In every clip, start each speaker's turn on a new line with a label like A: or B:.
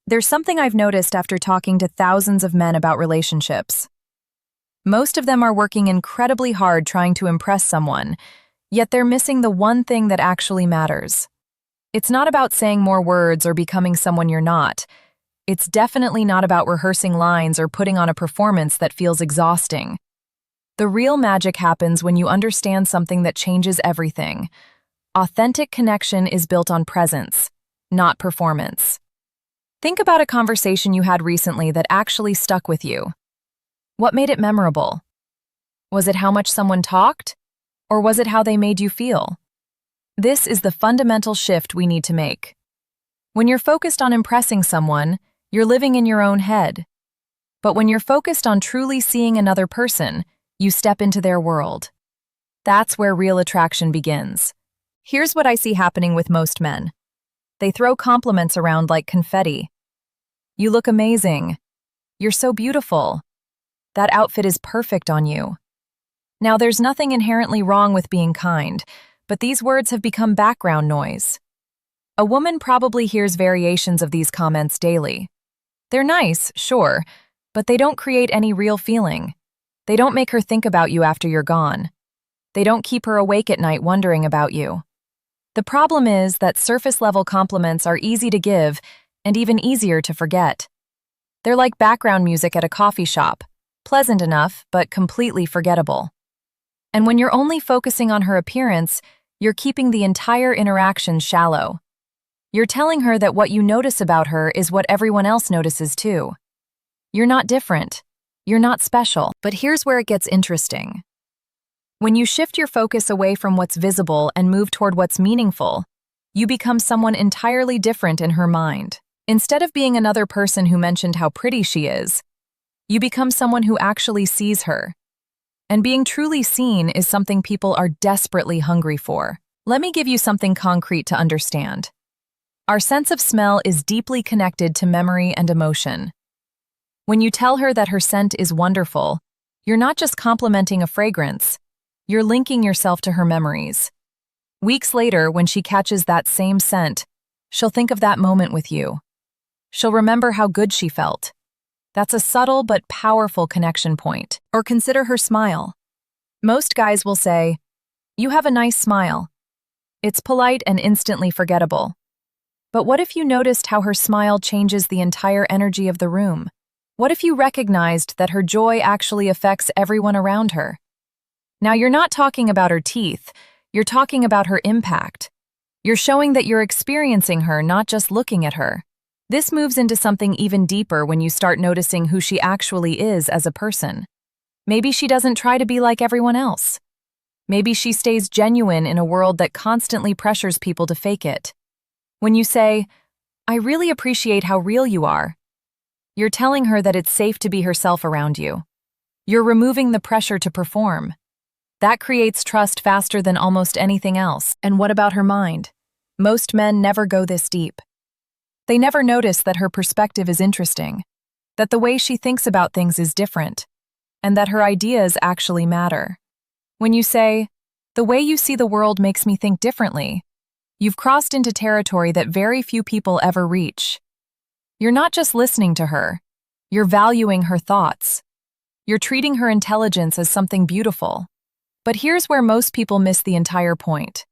A: There's something I've noticed after talking to thousands of men about relationships. Most of them are working incredibly hard trying to impress someone, yet they're missing the one thing that actually matters. It's not about saying more words or becoming someone you're not. It's definitely not about rehearsing lines or putting on a performance that feels exhausting. The real magic happens when you understand something that changes everything. Authentic connection is built on presence, not performance. Think about a conversation you had recently that actually stuck with you. What made it memorable? Was it how much someone talked? Or was it how they made you feel? This is the fundamental shift we need to make. When you're focused on impressing someone, you're living in your own head. But when you're focused on truly seeing another person, you step into their world. That's where real attraction begins. Here's what I see happening with most men. They throw compliments around like confetti. You look amazing. You're so beautiful. That outfit is perfect on you. Now, there's nothing inherently wrong with being kind, but these words have become background noise. A woman probably hears variations of these comments daily. They're nice, sure, but they don't create any real feeling. They don't make her think about you after you're gone. They don't keep her awake at night wondering about you. The problem is that surface-level compliments are easy to give and even easier to forget. They're like background music at a coffee shop, pleasant enough, but completely forgettable. And when you're only focusing on her appearance, you're keeping the entire interaction shallow. You're telling her that what you notice about her is what everyone else notices too. You're not different. You're not special. But here's where it gets interesting. When you shift your focus away from what's visible and move toward what's meaningful, you become someone entirely different in her mind. Instead of being another person who mentioned how pretty she is, you become someone who actually sees her. And being truly seen is something people are desperately hungry for. Let me give you something concrete to understand. Our sense of smell is deeply connected to memory and emotion. When you tell her that her scent is wonderful, you're not just complimenting a fragrance, you're linking yourself to her memories. Weeks later, when she catches that same scent, she'll think of that moment with you. She'll remember how good she felt. That's a subtle but powerful connection point. Or consider her smile. Most guys will say, "You have a nice smile." It's polite and instantly forgettable. But what if you noticed how her smile changes the entire energy of the room? What if you recognized that her joy actually affects everyone around her? Now, you're not talking about her teeth, you're talking about her impact. You're showing that you're experiencing her, not just looking at her. This moves into something even deeper when you start noticing who she actually is as a person. Maybe she doesn't try to be like everyone else. Maybe she stays genuine in a world that constantly pressures people to fake it. When you say, "I really appreciate how real you are," you're telling her that it's safe to be herself around you. You're removing the pressure to perform. That creates trust faster than almost anything else. And what about her mind? Most men never go this deep. They never notice that her perspective is interesting, that the way she thinks about things is different, and that her ideas actually matter. When you say, "The way you see the world makes me think differently," you've crossed into territory that very few people ever reach. You're not just listening to her, you're valuing her thoughts. You're treating her intelligence as something beautiful. But here's where most people miss the entire point.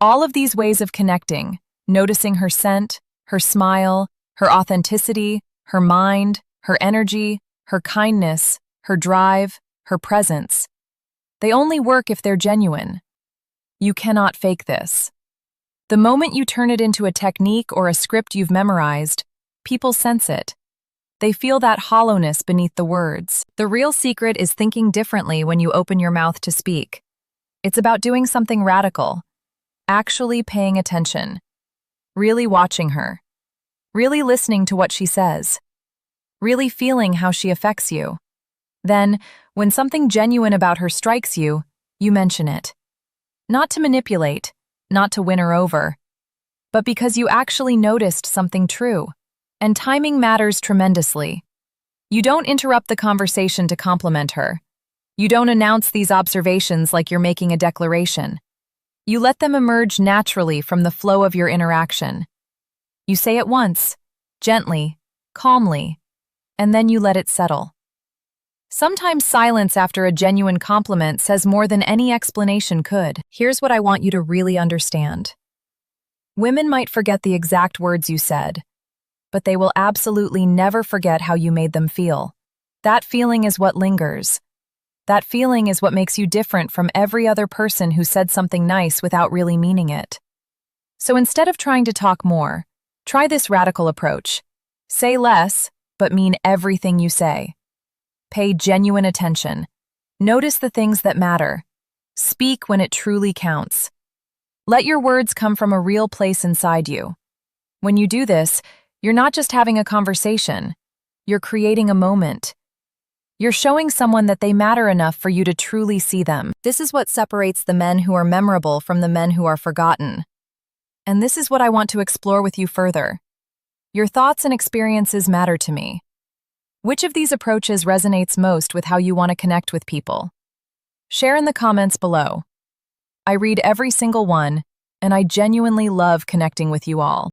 A: All of these ways of connecting, noticing her scent, her smile, her authenticity, her mind, her energy, her kindness, her drive, her presence, they only work if they're genuine. You cannot fake this. The moment you turn it into a technique or a script you've memorized, people sense it. They feel that hollowness beneath the words. The real secret is thinking differently when you open your mouth to speak. It's about doing something radical, actually paying attention, really watching her, really listening to what she says, really feeling how she affects you. Then, when something genuine about her strikes you, you mention it. Not to manipulate, not to win her over, but because you actually noticed something true. And timing matters tremendously. You don't interrupt the conversation to compliment her. You don't announce these observations like you're making a declaration. You let them emerge naturally from the flow of your interaction. You say it once, gently, calmly, and then you let it settle. Sometimes silence after a genuine compliment says more than any explanation could. Here's what I want you to really understand. Women might forget the exact words you said, but they will absolutely never forget how you made them feel. That feeling is what lingers. That feeling is what makes you different from every other person who said something nice without really meaning it. So instead of trying to talk more, try this radical approach. Say less, but mean everything you say. Pay genuine attention. Notice the things that matter. Speak when it truly counts. Let your words come from a real place inside you. When you do this, you're not just having a conversation. You're creating a moment. You're showing someone that they matter enough for you to truly see them. This is what separates the men who are memorable from the men who are forgotten. And this is what I want to explore with you further. Your thoughts and experiences matter to me. Which of these approaches resonates most with how you want to connect with people? Share in the comments below. I read every single one, and I genuinely love connecting with you all.